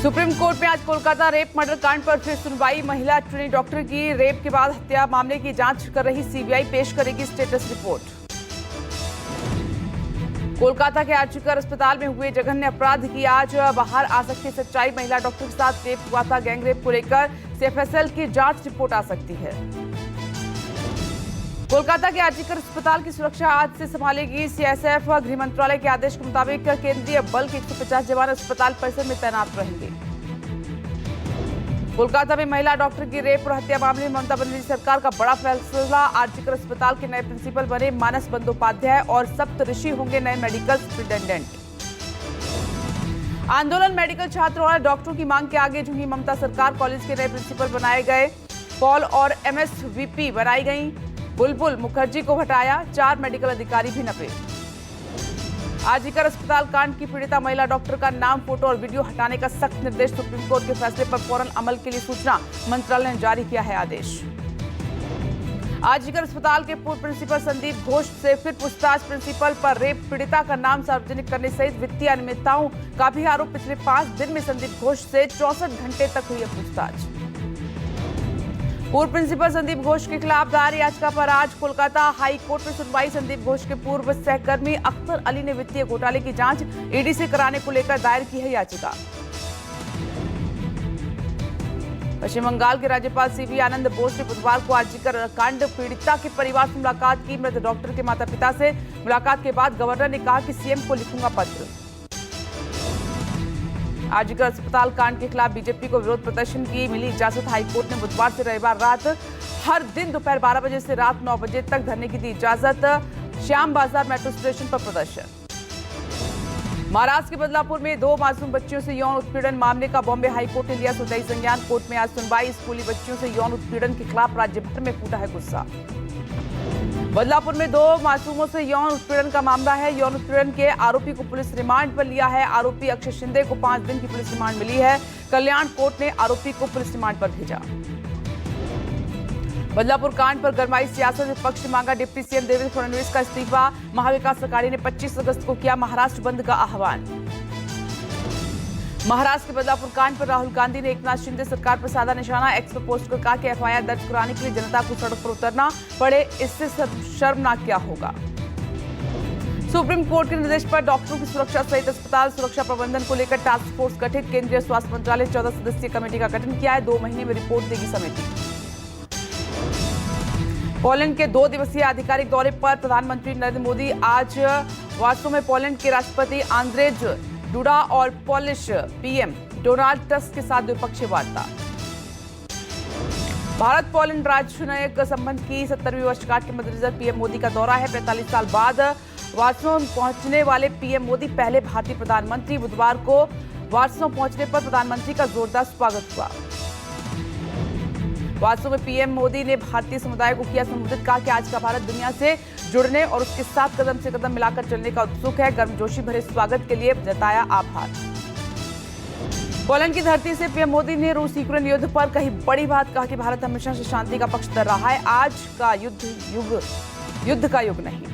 Supreme court में आज Kolkata rape murder कांड पर फिर सुनवाई। महिला ट्रेनी डॉक्टर की रेप के बाद हत्या मामले की जांच कर रही सीबीआई पेश करेगी स्टेटस रिपोर्ट। कोलकाता के आर्जिकर अस्पताल में हुए जघन्य अपराध की आज बाहर आ सकती सच्चाई। महिला डॉक्टर के साथ रेप हुआ था। गैंगरेप को लेकर सीएफएसएल की जांच रिपोर्ट आ सकती है। कोलकाता के आर्जिकर अस्पताल की सुरक्षा आज से संभालेगी सीएसएफ। गृह मंत्रालय के आदेश के मुताबिक केंद्रीय बल के 150 जवान अस्पताल परिसर में तैनात रहेंगे। कोलकाता में महिला डॉक्टर की रेप और हत्या मामले में ममता बनर्जी सरकार का बड़ा फैसला। आर्जिकर अस्पताल के नए प्रिंसिपल बने मानस बंदोपाध्याय और सप्तऋषि होंगे नए मेडिकल सुपरिटेंडेंट। आंदोलन मेडिकल छात्रों और डॉक्टरों की मांग के आगे झुकी ममता सरकार। कॉलेज के नए प्रिंसिपल बनाए गए। पॉल और एमएसवीपी बनाई गई। बुलबुल मुखर्जी को हटाया। 4 मेडिकल अधिकारी भी नपे। आर्जिकर अस्पताल कांड की पीड़िता महिला डॉक्टर का नाम, फोटो और वीडियो हटाने का सख्त निर्देश। सुप्रीम कोर्ट के फैसले पर फौरन अमल के लिए सूचना मंत्रालय ने जारी किया है आदेश। आर्जिकर अस्पताल के पूर्व प्रिंसिपल संदीप घोष से फिर पूछताछ। प्रिंसिपल पर रेप पीड़िता का नाम सार्वजनिक करने सहित वित्तीय अनियमितताओं का भी आरोप। पिछले 5 दिन में संदीप घोष से 64 घंटे तक हुई है पूछताछ। पूर्व प्रिंसिपल संदीप घोष के खिलाफ दायर याचिका पर आज कोलकाता हाई कोर्ट में सुनवाई। संदीप घोष के पूर्व सहकर्मी अख्तर अली ने वित्तीय घोटाले की जांच ईडी से कराने को लेकर दायर की है याचिका। पश्चिम बंगाल के राज्यपाल सीवी आनंद बोस ने बुधवार को आर्जिकर कांड पीड़िता के परिवार से मुलाकात की। मृत डॉक्टर के माता पिता से मुलाकात के बाद गवर्नर ने कहा कि सीएम को लिखूंगा पत्र। आर्जिकर अस्पताल कांड के खिलाफ बीजेपी को विरोध प्रदर्शन की मिली इजाजत। हाईकोर्ट ने बुधवार से रविवार रात हर दिन दोपहर 12 बजे से रात 9 बजे तक धरने की दी इजाजत। श्याम बाजार मेट्रो स्टेशन पर प्रदर्शन। महाराष्ट्र के बदलापुर में 2 मासूम बच्चियों से यौन उत्पीड़न मामले का बॉम्बे हाईकोर्ट ने लिया स्वतः संज्ञान। कोर्ट में आज सुनवाई। स्कूली बच्चियों से यौन उत्पीड़न के खिलाफ राज्य भर में फूटा है गुस्सा। बदलापुर में 2 मासूमों से यौन उत्पीड़न का मामला है। यौन उत्पीड़न के आरोपी को पुलिस रिमांड पर लिया है। आरोपी अक्षय शिंदे को 5 दिन की पुलिस रिमांड मिली है। कल्याण कोर्ट ने आरोपी को पुलिस रिमांड पर भेजा। बदलापुर कांड पर गरमाई सियासत। विपक्ष ने मांगा डिप्टी सीएम देवेंद्र फडणवीस का इस्तीफा। महाविकास अघाड़ी ने 25 अगस्त को किया महाराष्ट्र बंद का आह्वान। महाराष्ट्र के बदलापुर कांड पर राहुल गांधी ने एकनाथ शिंदे सरकार पर साधा निशाना। एक्स पर पोस्ट कर कहा कि एफआईआर दर्ज कराने के लिए जनता को सड़क पर उतरना पड़े, इससे शर्मनाक क्या होगा। सुप्रीम कोर्ट के निर्देश पर डॉक्टरों की सुरक्षा सहित अस्पताल सुरक्षा प्रबंधन को लेकर टास्क फोर्स गठित। केंद्रीय स्वास्थ्य मंत्रालय 14 सदस्यीय कमेटी का गठन किया है। 2 महीने में रिपोर्ट देगी समिति। पोलैंड के 2 दिवसीय आधिकारिक दौरे पर प्रधानमंत्री नरेंद्र मोदी आज वार्सो में पोलैंड के राष्ट्रपति आंद्रेज डूडा और पोलिश पीएम डोनाल्ड टस्क के साथ द्विपक्षीय वार्ता। भारत पोलैंड राजनयिक संबंध की 70वीं वर्षगांठ के मद्देनजर पीएम मोदी का दौरा है। 45 साल बाद वार्सो पहुंचने वाले पीएम मोदी पहले भारतीय प्रधानमंत्री। बुधवार को वार्सो पहुंचने पर प्रधानमंत्री का जोरदार स्वागत हुआ। वार्सो में पीएम मोदी ने भारतीय समुदाय को किया संबोधित। कहा कि आज का भारत दुनिया से जुड़ने और उसके साथ कदम से कदम मिलाकर चलने का उत्सुक है। गर्मजोशी भरे स्वागत के लिए जताया आभार। पोलैंड की धरती से पीएम मोदी ने रूस यूक्रेन युद्ध पर कही बड़ी बात। कहा कि भारत हमेशा से शांति का पक्षधर रहा है। आज का युद्ध का युग नहीं।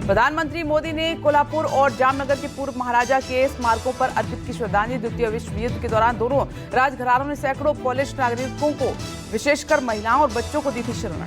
प्रधानमंत्री मोदी ने कोल्हापुर और जामनगर के पूर्व महाराजा के स्मारकों पर अर्पित की श्रद्धांजलि। द्वितीय विश्व युद्ध के दौरान दोनों राजघरानों ने सैकड़ों पोलिश नागरिकों को, विशेषकर महिलाओं और बच्चों को दी थी शरण।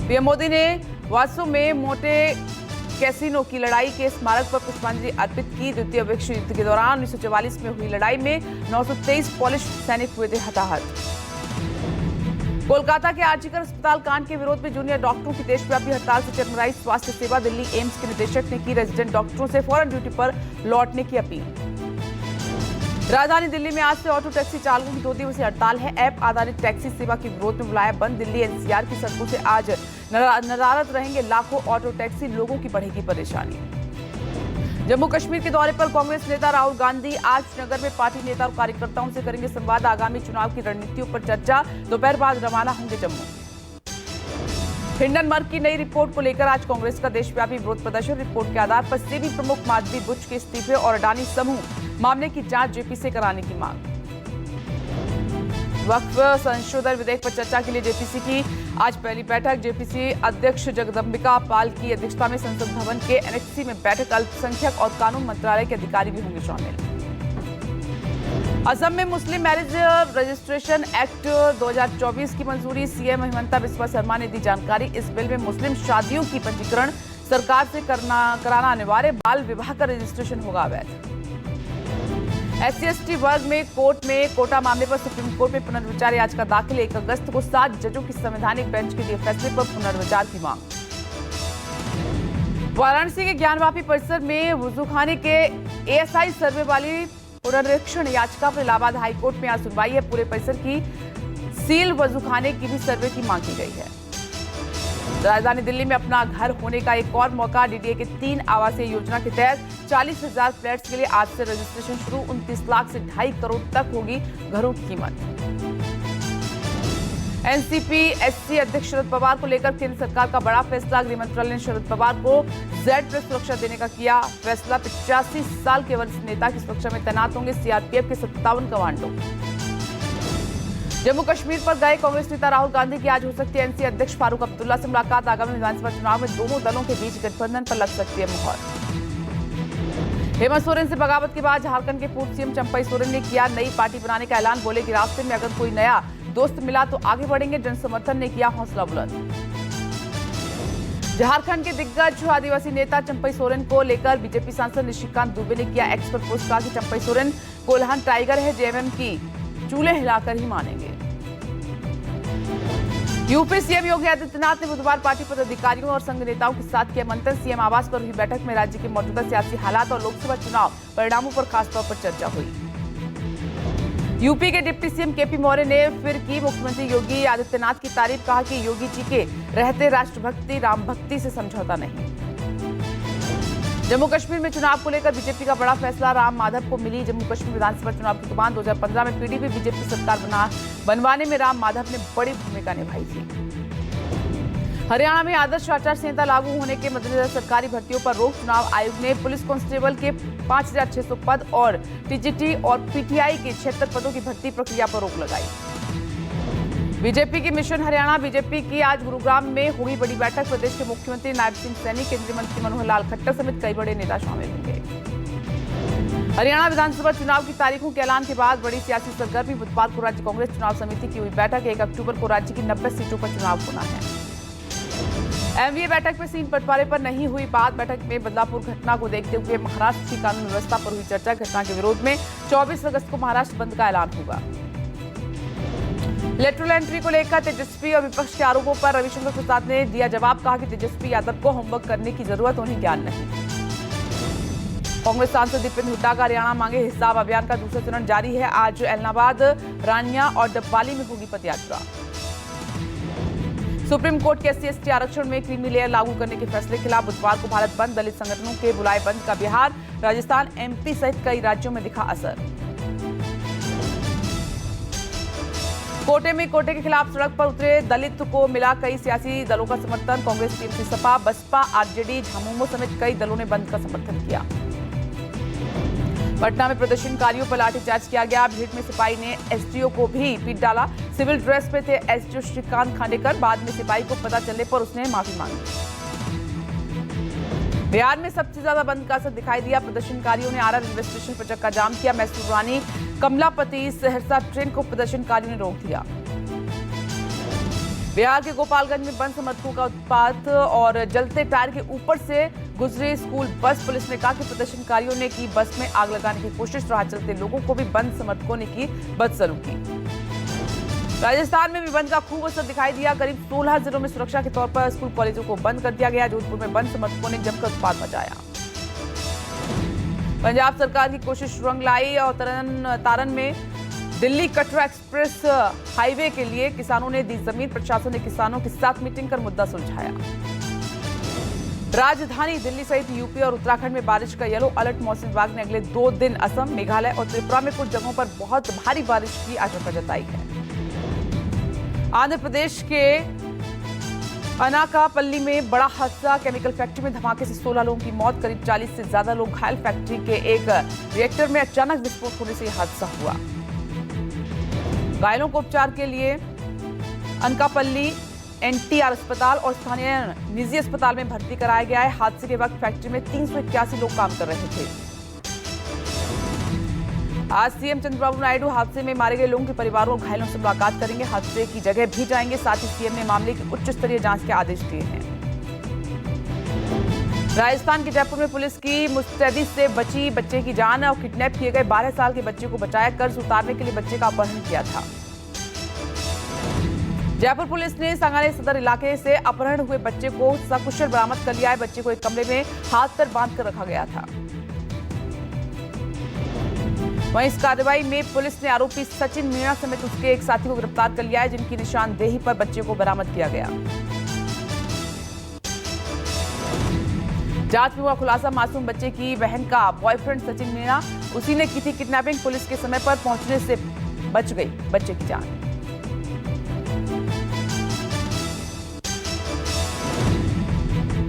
पीएम मोदी ने वार्सो में मोंटे कैसिनो की लड़ाई के स्मारक पर पुष्पांजलि अर्पित की। द्वितीय विश्व युद्ध के दौरान 1944 में हुई लड़ाई में 923 पोलिश सैनिक हुए थे हताहत। कोलकाता के आर्जिकर अस्पताल कांड के विरोध में जूनियर डॉक्टरों की देशव्यापी हड़ताल से चरमराई स्वास्थ्य सेवा। दिल्ली एम्स के निदेशक ने की रेजिडेंट डॉक्टरों से फौरन ड्यूटी पर लौटने की अपील। राजधानी दिल्ली में आज से ऑटो टैक्सी चालकों की 2 दिवसीय हड़ताल है। ऐप आधारित टैक्सी सेवा के विरोध में बुलाया बंद। दिल्ली एनसीआर की सड़कों से आज नदारद रहेंगे लाखों ऑटो टैक्सी। लोगों की बढ़ेगी परेशानी। जम्मू कश्मीर के दौरे पर कांग्रेस नेता राहुल गांधी आज श्रीनगर में पार्टी नेता और कार्यकर्ताओं से करेंगे संवाद। आगामी चुनाव की रणनीतियों पर चर्चा। दोपहर बाद रवाना होंगे जम्मू। हिंडनबर्ग की नई रिपोर्ट को लेकर आज कांग्रेस का देशव्यापी विरोध प्रदर्शन। रिपोर्ट के आधार पर सेबी प्रमुख माधवी बुच के इस्तीफे और अडानी समूह मामले की जांच जेपी से कराने की मांग। वक्फ संशोधन विधेयक पर चर्चा के लिए जेपीसी की आज पहली बैठक। जेपीसी अध्यक्ष जगदम्बिका पाल की अध्यक्षता में संसद भवन के एनेक्सी में बैठक। अल्पसंख्यक और कानून मंत्रालय के अधिकारी भी होंगे शामिल। असम में मुस्लिम मैरिज रजिस्ट्रेशन एक्ट 2024 की मंजूरी। सीएम हिमंता बिस्वा शर्मा ने दी जानकारी। इस बिल में मुस्लिम शादियों की पंजीकरण सरकार से कराना अनिवार्य। बाल विवाह का रजिस्ट्रेशन होगा अवैध। SC/ST वर्ग में कोटा मामले पर सुप्रीम कोर्ट में पुनर्विचार याचिका दाखिल। 1 अगस्त को 7 जजों की संवैधानिक बेंच के दिए फैसले पर पुनर्विचार की मांग। वाराणसी के ज्ञानवापी परिसर में वजूखाने के ASI सर्वे वाली पुनरीक्षण याचिका पर इलाहाबाद हाईकोर्ट में आज सुनवाई है। पूरे परिसर की सील वजूखाने की भी सर्वे की मांग की गई है। राजधानी दिल्ली में अपना घर होने का एक और मौका। DDA के 3 आवासीय योजना के तहत 40,000 फ्लैट्स के लिए आज से रजिस्ट्रेशन शुरू। 29 लाख से 2.5 करोड़ तक होगी घरों की कीमत। NCP/SC अध्यक्ष शरद पवार को लेकर केंद्र सरकार का बड़ा फैसला। गृह मंत्रालय ने शरद पवार को Z+ सुरक्षा देने का किया फैसला। 85 साल के वरिष्ठ नेता की सुरक्षा में तैनात होंगे CRPF के 57 कमांडो। जम्मू कश्मीर पर गए कांग्रेस नेता राहुल गांधी की आज हो सकती है NC अध्यक्ष फारूक अब्दुल्ला से मुलाकात। आगामी विधानसभा चुनाव में दोनों दलों के बीच गठबंधन पर लग सकती है मुहर। हेमंत सोरेन से बगावत के बाद झारखंड के पूर्व CM चंपई सोरेन ने किया नई पार्टी बनाने का ऐलान। बोले कि रास्ते में अगर कोई नया दोस्त मिला तो आगे बढ़ेंगे। जन समर्थन ने किया हौसला बुलंद। झारखंड के दिग्गज आदिवासी नेता चंपई सोरेन को लेकर बीजेपी सांसद निशिकांत दुबे ने किया एक्स पर पोस्ट। कहा कि चंपई सोरेन कोल्हान टाइगर है, JMM की चूल्हे हिलाकर ही मानेंगे। यूपी CM योगी आदित्यनाथ ने बुधवार पार्टी पदाधिकारियों और संघ नेताओं के साथ किया मंथन। CM आवास पर हुई बैठक में राज्य के मौजूदा सियासी हालात और लोकसभा चुनाव परिणामों पर खासतौर पर चर्चा हुई। यूपी के डिप्टी CM KP मौर्य ने फिर की मुख्यमंत्री योगी आदित्यनाथ की तारीफ। कहा कि योगी जी के रहते राष्ट्रभक्ति राम भक्ति से समझौता नहीं। जम्मू कश्मीर में चुनाव को लेकर बीजेपी का बड़ा फैसला। राम माधव को मिली जम्मू कश्मीर विधानसभा चुनाव की कमान। 2015 में PDP बीजेपी सरकार बनवाने में राम माधव ने बड़ी भूमिका निभाई थी। हरियाणा में आदर्श आचार संहिता लागू होने के मद्देनजर सरकारी भर्तियों पर रोक। चुनाव आयोग ने पुलिस कांस्टेबल के 5,600 पद और TGT और PTI के 76 पदों की भर्ती प्रक्रिया पर रोक लगाई। बीजेपी की मिशन हरियाणा बीजेपी की आज गुरुग्राम में होगी बड़ी बैठक। प्रदेश के मुख्यमंत्री नायब सिंह सैनी, केंद्रीय मंत्री मनोहर लाल खट्टर समेत कई बड़े नेता शामिल होंगे। हरियाणा विधानसभा चुनाव की तारीखों के ऐलान के बाद बड़ी सियासी सरगर्मी। बुधवार को राज्य कांग्रेस चुनाव समिति की हुई बैठक। 1 अक्टूबर को राज्य की 90 सीटों पर चुनाव होना है। MVA बैठक में सीट बंटवारे पर नहीं हुई बात। बैठक में बदलापुर घटना को देखते हुए महाराष्ट्र की कानून व्यवस्था पर हुई चर्चा। घटना के विरोध में 24 अगस्त को महाराष्ट्र बंद का ऐलान होगा। लेटरल एंट्री को लेकर तेजस्वी और विपक्ष के आरोपों पर रविशंकर प्रसाद ने दिया जवाब। कहा कि तेजस्वी यादव को होमवर्क करने की जरूरत, उन्हें ज्ञान नहीं। कांग्रेस सांसद दीपेंद्र हुड्डा का हरियाणा मांगे हिसाब अभियान का दूसरा चरण जारी है। आज एलनाबाद, रानिया और डब्बाली में होगी पदयात्रा। सुप्रीम कोर्ट के SC/ST आरक्षण में क्रीमी लेयर लागू करने के फैसले के खिलाफ बुधवार को भारत बंद। दलित संगठनों के बुलाए बंद का बिहार, राजस्थान, MP सहित कई राज्यों में दिखा असर। कोटे के खिलाफ सड़क पर उतरे दलित को मिला कई सियासी दलों का समर्थन। कांग्रेस, TMC, सपा, बसपा, RJD, झामुमो समेत कई दलों ने बंद का समर्थन किया। पटना में प्रदर्शनकारियों पर लाठीचार्ज किया गया। भीड़ में सिपाही ने SDO को भी पीट डाला। सिविल ड्रेस में थे SDO श्रीकांत खांडेकर। बाद में सिपाही को पता चलने पर उसने माफी मांगी। बिहार में सबसे ज्यादा बंद का असर दिखाई दिया। प्रदर्शनकारियों ने आरा रेलवे स्टेशन पर चक्का जाम किया। मैसूर रानी कमलापति सहरसा ट्रेन को प्रदर्शनकारियों ने रोक दिया। बिहार के गोपालगंज में बंद समर्थकों का उत्पात और जलते टायर के ऊपर से गुजरी स्कूल बस। पुलिस ने कहा कि प्रदर्शनकारियों ने की बस में आग लगाने की कोशिश। राह चलते लोगों को भी बंद समर्थकों ने की बदसलूकी। राजस्थान में भी बंद का खूब असर दिखाई दिया। करीब 16 जिलों में सुरक्षा के तौर पर स्कूल कॉलेजों को बंद कर दिया गया। जोधपुर में बंद समर्थकों ने जमकर उत्पात मचाया। पंजाब सरकार की कोशिश रंग लाई और तारन में दिल्ली कटरा एक्सप्रेस हाईवे के लिए किसानों ने दी जमीन। प्रशासन ने किसानों के साथ मीटिंग कर मुद्दा सुलझाया। राजधानी दिल्ली सहित यूपी और उत्तराखंड में बारिश का येलो अलर्ट। मौसम विभाग ने अगले 2 दिन असम, मेघालय और त्रिपुरा में कुछ जगहों पर बहुत भारी बारिश की आशंका जताई है। आंध्र प्रदेश के अनाकापल्ली में बड़ा हादसा। केमिकल फैक्ट्री में धमाके से 16 लोगों की मौत, करीब 40 से ज्यादा लोग घायल। फैक्ट्री के एक रिएक्टर में अचानक विस्फोट होने से यह हादसा हुआ। घायलों को उपचार के लिए अनकापल्ली NTR अस्पताल और स्थानीय निजी अस्पताल में भर्ती कराया गया है। हादसे के वक्त फैक्ट्री में 381 लोग काम कर रहे थे। आज सीएम चंद्रबाबू नायडू हादसे में मारे गए लोगों के परिवारों और घायलों से मुलाकात करेंगे। हादसे की जगह भी जाएंगे। साथ ही सीएम ने मामले की उच्च स्तरीय जांच के आदेश दिए हैं। राजस्थान के जयपुर में पुलिस की मुस्तैदी से बची बच्चे की जान और किडनैप किए गए 12 साल के बच्चे को बचाया। कर्ज उतारने के लिए बच्चे का अपहरण किया था। जयपुर पुलिस ने सांगानेर सदर इलाके से अपहरण हुए बच्चे को सकुशल बरामद कर लिया है। बच्चे को एक कमरे में हाथ पर बांध कर रखा गया था। वहीं इस कार्रवाई में पुलिस ने आरोपी सचिन मीणा समेत उसके एक साथी को गिरफ्तार कर लिया है, जिनकी निशानदेही पर बच्चे को बरामद किया गया। जांच में हुआ खुलासा, मासूम बच्चे की बहन का बॉयफ्रेंड सचिन मीणा, उसी ने की थी किडनैपिंग। पुलिस के समय पर पहुंचने से बच गई बच्चे की जान।